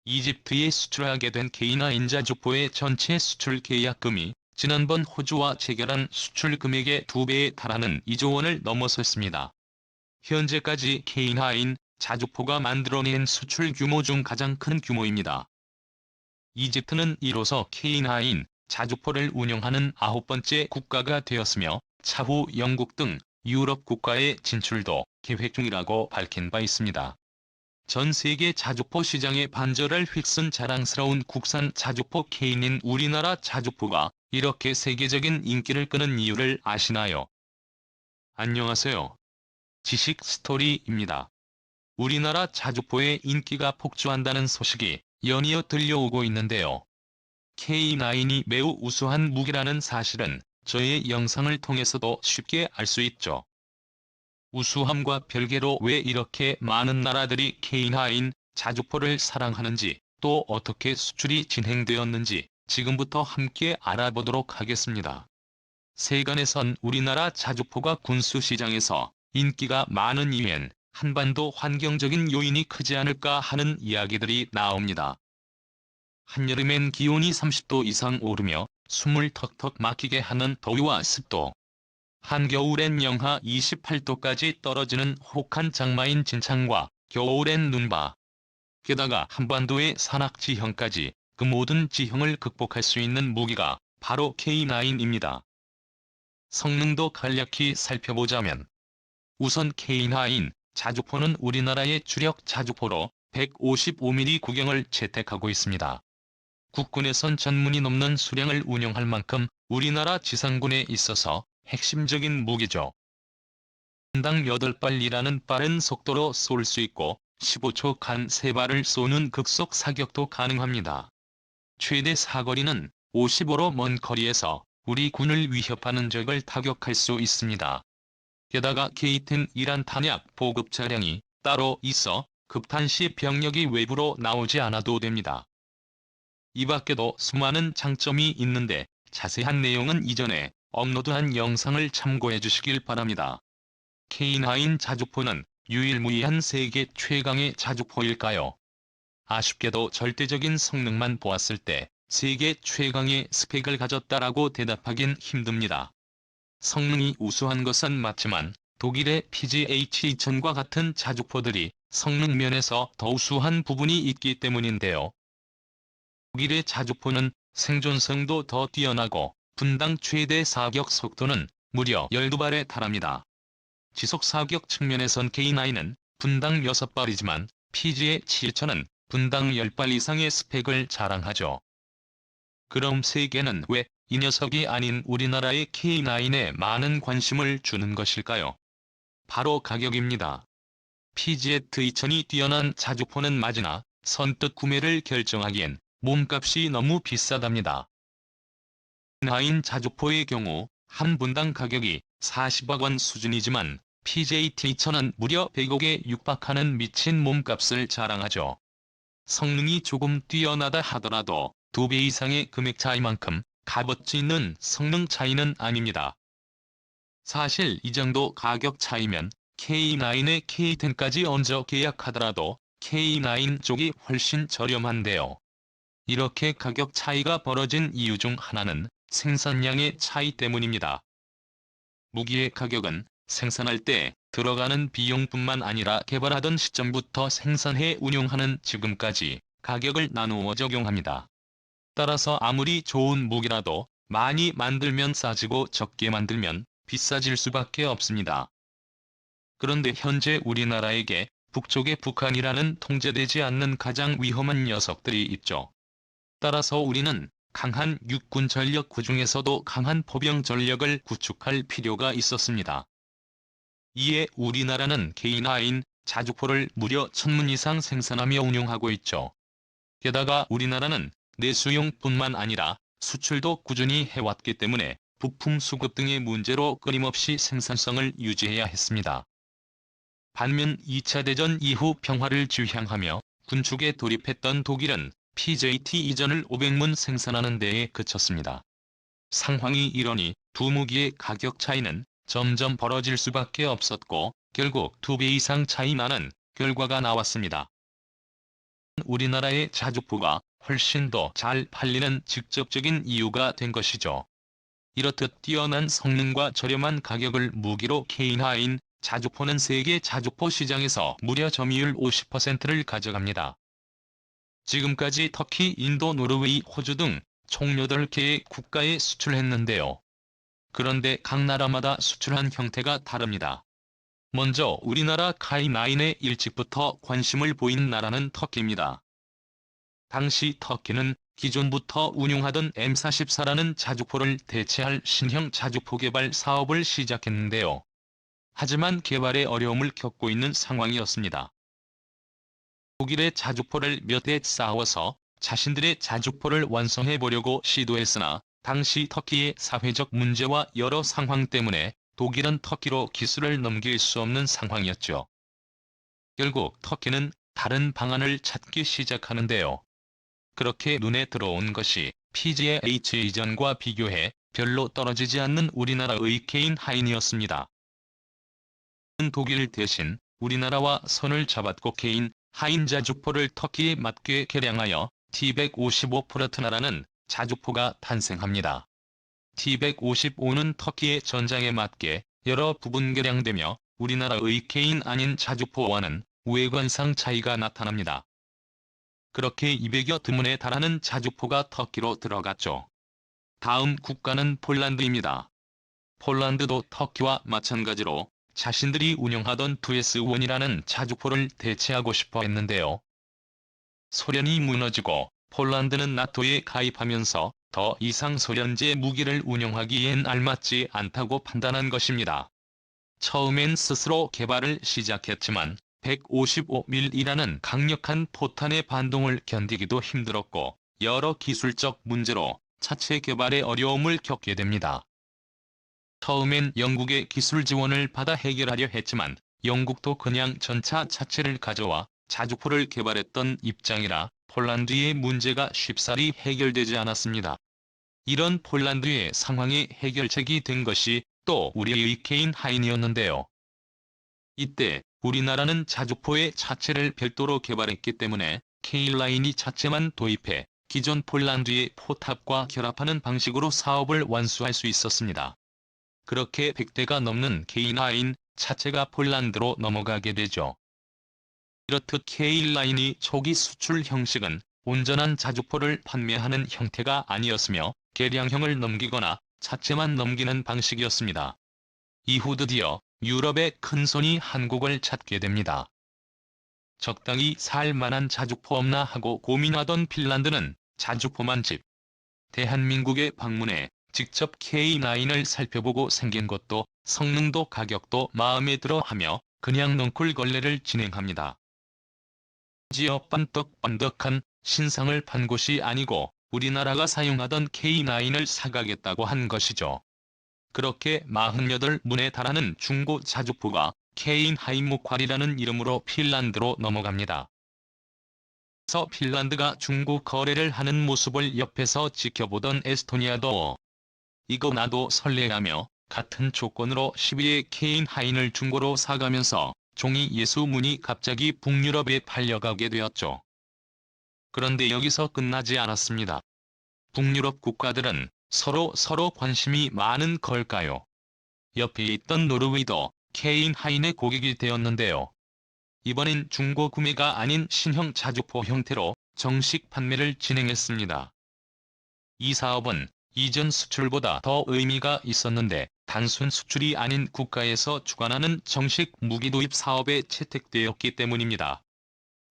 이집트에 수출하게 된 K9 자주포의 전체 수출 계약금이 지난번 호주와 체결한 수출 금액의 2배에 달하는 2조 원을 넘어섰습니다. 현재까지 K9 자주포가 만들어낸 수출 규모 중 가장 큰 규모입니다. 이집트는 이로써 K9 자주포를 운영하는 9번째 국가가 되었으며 차후 영국 등 유럽 국가의 진출도 계획 중이라고 밝힌 바 있습니다. 전 세계 자주포 시장에 반절을 휩쓴 자랑스러운 국산 자주포 K인 우리나라 자주포가 이렇게 세계적인 인기를 끄는 이유를 아시나요? 안녕하세요. 지식 스토리입니다. 우리나라 자주포의 인기가 폭주한다는 소식이 연이어 들려오고 있는데요. K9이 매우 우수한 무기라는 사실은 저의 영상을 통해서도 쉽게 알 수 있죠. 우수함과 별개로 왜 이렇게 많은 나라들이 K9 자주포를 사랑하는지, 또 어떻게 수출이 진행되었는지 지금부터 함께 알아보도록 하겠습니다. 세간에선 우리나라 자주포가 군수시장에서 인기가 많은 이유엔 한반도 환경적인 요인이 크지 않을까 하는 이야기들이 나옵니다. 한여름엔 기온이 30도 이상 오르며 숨을 턱턱 막히게 하는 더위와 습도, 한겨울엔 영하 28도까지 떨어지는 혹한 장마인 진창과 겨울엔 눈바, 게다가 한반도의 산악지형까지 그 모든 지형을 극복할 수 있는 무기가 바로 K9입니다. 성능도 간략히 살펴보자면 우선 K9 자주포는 우리나라의 주력 자주포로 155mm 구경을 채택하고 있습니다. 국군에선 전문이 넘는 수량을 운영할 만큼 우리나라 지상군에 있어서 핵심적인 무기죠. 분당 8발이라는 빠른 속도로 쏠 수 있고 15초 간 3발을 쏘는 극속 사격도 가능합니다. 최대 사거리는 55로 먼 거리에서 우리 군을 위협하는 적을 타격할 수 있습니다. 게다가 K10이란 탄약 보급 차량이 따로 있어 급탄 시 병력이 외부로 나오지 않아도 됩니다. 이 밖에도 수많은 장점이 있는데 자세한 내용은 이전에 업로드한 영상을 참고해 주시길 바랍니다. K9 자주포는 유일무이한 세계 최강의 자주포일까요? 아쉽게도 절대적인 성능만 보았을 때 세계 최강의 스펙을 가졌다라고 대답하긴 힘듭니다. 성능이 우수한 것은 맞지만 독일의 PGH-2000과 같은 자주포들이 성능 면에서 더 우수한 부분이 있기 때문인데요. 독일의 자주포는 생존성도 더 뛰어나고 분당 최대 사격 속도는 무려 12발에 달합니다. 지속 사격 측면에선 K9은 분당 6발이지만 PGH-2000은 분당 10발 이상의 스펙을 자랑하죠. 그럼 세계는 왜 이 녀석이 아닌 우리나라의 K9에 많은 관심을 주는 것일까요? 바로 가격입니다. PGH-2000이 뛰어난 자주포는 맞으나 선뜻 구매를 결정하기엔 몸값이 너무 비싸답니다. K9 자주포의 경우 한 분당 가격이 40억 원 수준이지만 PGH-2000은 무려 100억에 육박하는 미친 몸값을 자랑하죠. 성능이 조금 뛰어나다 하더라도 2배 이상의 금액 차이만큼 값어치 있는 성능 차이는 아닙니다. 사실 이 정도 가격 차이면 K9에 K10까지 얹어 계약하더라도 K9 쪽이 훨씬 저렴한데요. 이렇게 가격 차이가 벌어진 이유 중 하나는 생산량의 차이 때문입니다. 무기의 가격은 생산할 때 들어가는 비용뿐만 아니라 개발하던 시점부터 생산해 운용하는 지금까지 가격을 나누어 적용합니다. 따라서 아무리 좋은 무기라도 많이 만들면 싸지고 적게 만들면 비싸질 수밖에 없습니다. 그런데 현재 우리나라에게 북쪽의 북한이라는 통제되지 않는 가장 위험한 녀석들이 있죠. 따라서 우리는 강한 육군 전력 그중에서도 강한 포병 전력을 구축할 필요가 있었습니다. 이에 우리나라는 K9 자주포를 무려 1000문 이상 생산하며 운용하고 있죠. 게다가 우리나라는 내수용뿐만 아니라 수출도 꾸준히 해왔기 때문에 부품 수급 등의 문제로 끊임없이 생산성을 유지해야 했습니다. 반면 2차 대전 이후 평화를 지향하며 군축에 돌입했던 독일은 PJT 이전을 500문 생산하는 데에 그쳤습니다. 상황이 이러니 두 무기의 가격 차이는 점점 벌어질 수밖에 없었고 결국 2배 이상 차이 나는 결과가 나왔습니다. 우리나라의 자주포가 훨씬 더 잘 팔리는 직접적인 이유가 된 것이죠. 이렇듯 뛰어난 성능과 저렴한 가격을 무기로 K9 자주포는 세계 자주포 시장에서 무려 점유율 50%를 가져갑니다. 지금까지 터키, 인도, 노르웨이, 호주 등 총 8개의 국가에 수출했는데요. 그런데 각 나라마다 수출한 형태가 다릅니다. 먼저 우리나라 K9에 일찍부터 관심을 보인 나라는 터키입니다. 당시 터키는 기존부터 운용하던 M44라는 자주포를 대체할 신형 자주포 개발 사업을 시작했는데요. 하지만 개발에 어려움을 겪고 있는 상황이었습니다. 독일의 자주포를 몇 해 쌓아서 자신들의 자주포를 완성해 보려고 시도했으나 당시 터키의 사회적 문제와 여러 상황 때문에 독일은 터키로 기술을 넘길 수 없는 상황이었죠. 결국 터키는 다른 방안을 찾기 시작하는데요. 그렇게 눈에 들어온 것이 PGA-H 이전과 비교해 별로 떨어지지 않는 우리나라의 K9이었습니다. 독일 대신 우리나라와 손을 잡았고 K9 자주포를 터키에 맞게 개량하여 T155 프라트나라는 자주포가 탄생합니다. T155는 터키의 전장에 맞게 여러 부분 개량되며 우리나라의 K9 아닌 자주포와는 외관상 차이가 나타납니다. 그렇게 200여 드문에 달하는 자주포가 터키로 들어갔죠. 다음 국가는 폴란드입니다. 폴란드도 터키와 마찬가지로 자신들이 운영하던 2S1이라는 자주포를 대체하고 싶어 했는데요. 소련이 무너지고 폴란드는 나토에 가입하면서 더 이상 소련제 무기를 운용하기엔 알맞지 않다고 판단한 것입니다. 처음엔 스스로 개발을 시작했지만 155mm이라는 강력한 포탄의 반동을 견디기도 힘들었고 여러 기술적 문제로 차체 개발에 어려움을 겪게 됩니다. 처음엔 영국의 기술 지원을 받아 해결하려 했지만 영국도 그냥 전차 자체를 가져와 자주포를 개발했던 입장이라 폴란드의 문제가 쉽사리 해결되지 않았습니다. 이런 폴란드의 상황이 해결책이 된 것이 또 우리의 K9이었는데요. 이때 우리나라는 자주포의 자체를 별도로 개발했기 때문에 K9 자체만 도입해 기존 폴란드의 포탑과 결합하는 방식으로 사업을 완수할 수 있었습니다. 그렇게 100대가 넘는 K9 자체가 폴란드로 넘어가게 되죠. 이렇듯 K9이 초기 수출 형식은 온전한 자주포를 판매하는 형태가 아니었으며 개량형을 넘기거나 자체만 넘기는 방식이었습니다. 이후 드디어 유럽의 큰손이 한국을 찾게 됩니다. 적당히 살 만한 자주포 없나 하고 고민하던 핀란드는 자주포만 집. 대한민국에 방문해 직접 K9을 살펴보고 생긴 것도 성능도 가격도 마음에 들어 하며 그냥 넝쿨 걸레를 진행합니다. 심지어 빤떡빤떡한 신상을 판 곳이 아니고 우리나라가 사용하던 K9을 사가겠다고 한 것이죠. 그렇게 48문에 달하는 중고 자주포가 K9 하이무콸이라는 이름으로 핀란드로 넘어갑니다. 그래서 핀란드가 중고 거래를 하는 모습을 옆에서 지켜보던 에스토니아도 이거 나도 설레하며 같은 조건으로 12의 K9을 중고로 사가면서 종이 예수문이 갑자기 북유럽에 팔려가게 되었죠. 그런데 여기서 끝나지 않았습니다. 북유럽 국가들은 서로 관심이 많은 걸까요? 옆에 있던 노르웨이도 K9의 고객이 되었는데요. 이번엔 중고 구매가 아닌 신형 자주포 형태로 정식 판매를 진행했습니다. 이 사업은 이전 수출보다 더 의미가 있었는데 단순 수출이 아닌 국가에서 주관하는 정식 무기 도입 사업에 채택되었기 때문입니다.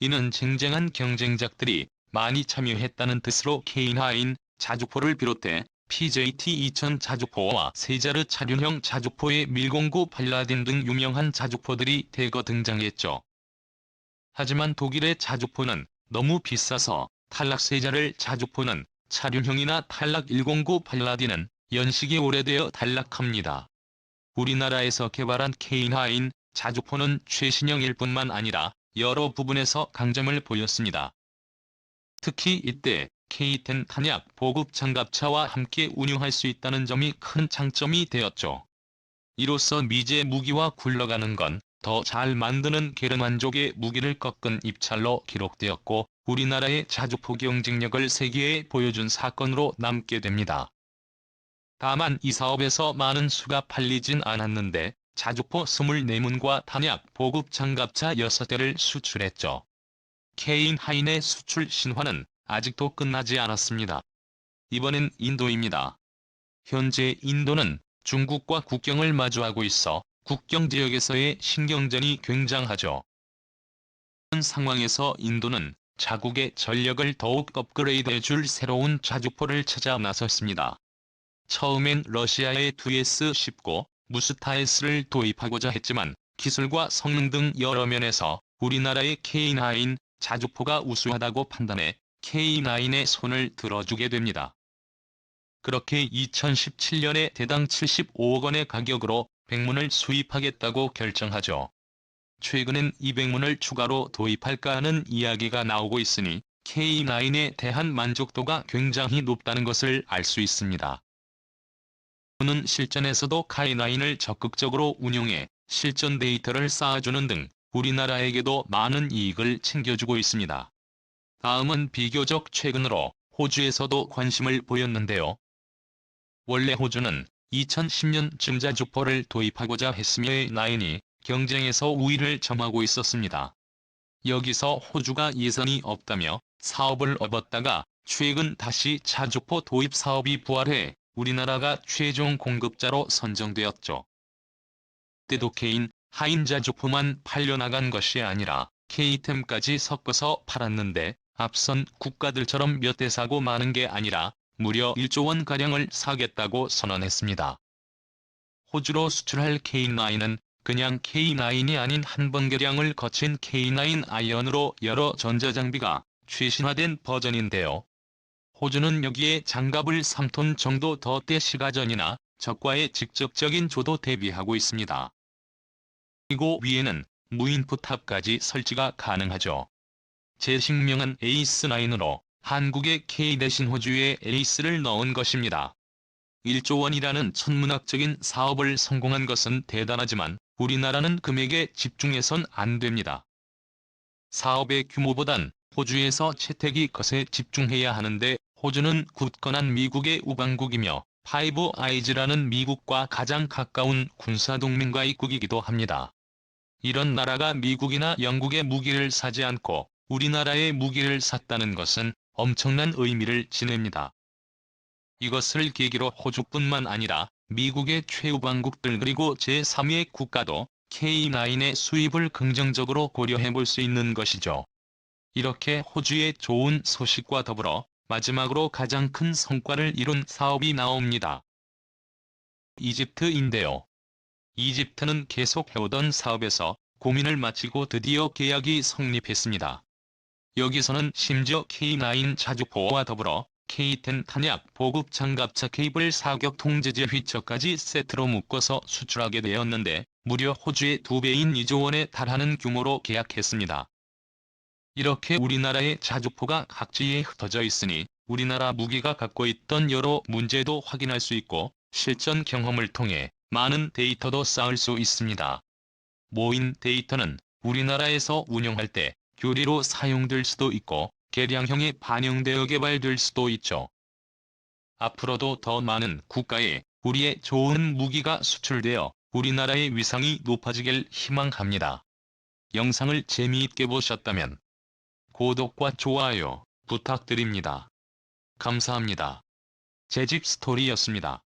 이는 쟁쟁한 경쟁작들이 많이 참여했다는 뜻으로 K9 자주포를 비롯해 PJT-2000 자주포와 세자르 차륜형 자주포의 밀09 팔라딘 등 유명한 자주포들이 대거 등장했죠. 하지만 독일의 자주포는 너무 비싸서 탈락 세자르 자주포는 차륜형이나 탈락 109 팔라딘은 연식이 오래되어 탈락합니다. 우리나라에서 개발한 K9 자주포는 최신형일 뿐만 아니라 여러 부분에서 강점을 보였습니다. 특히 이때 K10 탄약 보급 장갑차와 함께 운용할 수 있다는 점이 큰 장점이 되었죠. 이로써 미제 무기와 굴러가는 건 더 잘 만드는 게르만족의 무기를 꺾은 입찰로 기록되었고 우리나라의 자주포 경쟁력을 세계에 보여준 사건으로 남게 됩니다. 다만 이 사업에서 많은 수가 팔리진 않았는데 자주포 24문과 탄약 보급 장갑차 6대를 수출했죠. K9의 수출 신화는 아직도 끝나지 않았습니다. 이번엔 인도입니다. 현재 인도는 중국과 국경을 마주하고 있어 국경 지역에서의 신경전이 굉장하죠. 이런 상황에서 인도는 자국의 전력을 더욱 업그레이드해줄 새로운 자주포를 찾아 나섰습니다. 처음엔 러시아의 2S-19, 무스타S를 도입하고자 했지만 기술과 성능 등 여러 면에서 우리나라의 K9 자주포가 우수하다고 판단해 K9에 손을 들어주게 됩니다. 그렇게 2017년에 대당 75억 원의 가격으로 100문을 수입하겠다고 결정하죠. 최근엔 200문을 추가로 도입할까 하는 이야기가 나오고 있으니 K9에 대한 만족도가 굉장히 높다는 것을 알 수 있습니다. 는 실전에서도 K9을 적극적으로 운용해 실전 데이터를 쌓아주는 등 우리나라에게도 많은 이익을 챙겨주고 있습니다. 다음은 비교적 최근으로 호주에서도 관심을 보였는데요. 원래 호주는 2010년쯤 자주포를 도입하고자 했으며 K9이 경쟁에서 우위를 점하고 있었습니다. 여기서 호주가 예산이 없다며 사업을 접었다가 최근 다시 자주포 도입 사업이 부활해 우리나라가 최종 공급자로 선정되었죠. 때도 K9 자주포만 팔려나간 것이 아니라 K10까지 섞어서 팔았는데 앞선 국가들처럼 몇 대 사고 마는 게 아니라 무려 1조 원가량을 사겠다고 선언했습니다. 호주로 수출할 K9은 그냥 K9이 아닌 한 번개량을 거친 K9 아이언으로 여러 전자장비가 최신화된 버전인데요. 호주는 여기에 장갑을 3톤 정도 더 떼 시가전이나 적과의 직접적인 조도 대비하고 있습니다. 그리고 위에는 무인 포탑까지 설치가 가능하죠. 제식명은 에이스9으로 한국의 K 대신 호주에 에이스를 넣은 것입니다. 1조 원이라는 천문학적인 사업을 성공한 것은 대단하지만 우리나라는 금액에 집중해선 안 됩니다. 사업의 규모보단 호주에서 채택이 것에 집중해야 하는데 호주는 굳건한 미국의 우방국이며 파이브 아이즈라는 미국과 가장 가까운 군사동맹과 입국이기도 합니다. 이런 나라가 미국이나 영국의 무기를 사지 않고 우리나라의 무기를 샀다는 것은 엄청난 의미를 지닙니다. 이것을 계기로 호주뿐만 아니라 미국의 최우방국들 그리고 제3의 국가도 K9의 수입을 긍정적으로 고려해 볼 수 있는 것이죠. 이렇게 호주의 좋은 소식과 더불어 마지막으로 가장 큰 성과를 이룬 사업이 나옵니다. 이집트인데요. 이집트는 계속 해오던 사업에서 고민을 마치고 드디어 계약이 성립했습니다. 여기서는 심지어 K9 자주포와 더불어 K10 탄약 보급 장갑차 케이블 사격 통제제 휘처까지 세트로 묶어서 수출하게 되었는데 무려 호주의 2배인 2조 원에 달하는 규모로 계약했습니다. 이렇게 우리나라의 자주포가 각지에 흩어져 있으니 우리나라 무기가 갖고 있던 여러 문제도 확인할 수 있고 실전 경험을 통해 많은 데이터도 쌓을 수 있습니다. 모인 데이터는 우리나라에서 운용할 때 교리로 사용될 수도 있고 개량형에 반영되어 개발될 수도 있죠. 앞으로도 더 많은 국가에 우리의 좋은 무기가 수출되어 우리나라의 위상이 높아지길 희망합니다. 영상을 재미있게 보셨다면 구독과 좋아요 부탁드립니다. 감사합니다. 제집 스토리였습니다.